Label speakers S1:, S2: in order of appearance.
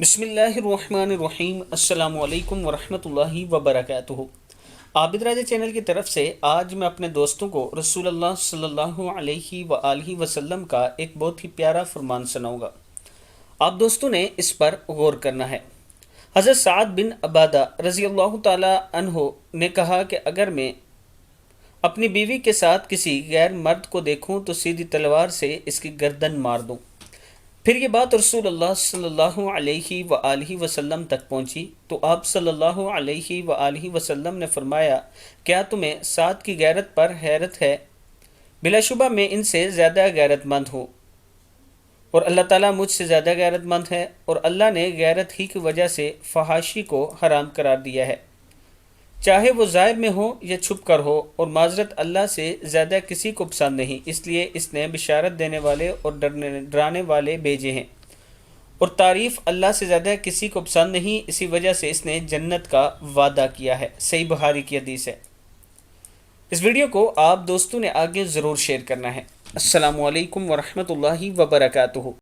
S1: بسم اللہ الرحمن الرحیم۔ السلام علیکم ورحمۃ اللہ وبرکاتہ۔ عابد راجہ چینل کی طرف سے آج میں اپنے دوستوں کو رسول اللہ صلی اللہ علیہ وآلہ وسلم کا ایک بہت ہی پیارا فرمان سناؤں گا۔ آپ دوستوں نے اس پر غور کرنا ہے۔ حضرت سعد بن عبادہ رضی اللہ تعالی عنہ نے کہا کہ اگر میں اپنی بیوی کے ساتھ کسی غیر مرد کو دیکھوں تو سیدھی تلوار سے اس کی گردن مار دوں۔ پھر یہ بات رسول اللہ صلی اللہ علیہ وآلہ وسلم تک پہنچی تو آپ صلی اللہ علیہ وآلہ وسلم نے فرمایا، کیا تمہیں سعد کی غیرت پر حیرت ہے؟ بلا شبہ میں ان سے زیادہ غیرت مند ہوں اور اللہ تعالیٰ مجھ سے زیادہ غیرت مند ہے، اور اللہ نے غیرت ہی کی وجہ سے فحاشی کو حرام قرار دیا ہے، چاہے وہ ظاہر میں ہو یا چھپ کر ہو، اور معذرت اللہ سے زیادہ کسی کو پسند نہیں، اس لیے اس نے بشارت دینے والے اور ڈرانے والے بھیجے ہیں، اور تعریف اللہ سے زیادہ کسی کو پسند نہیں، اسی وجہ سے اس نے جنت کا وعدہ کیا ہے۔ صحیح بخاری کی حدیث ہے۔ اس ویڈیو کو آپ دوستوں نے آگے ضرور شیئر کرنا ہے۔ السلام علیکم ورحمۃ اللہ وبرکاتہ۔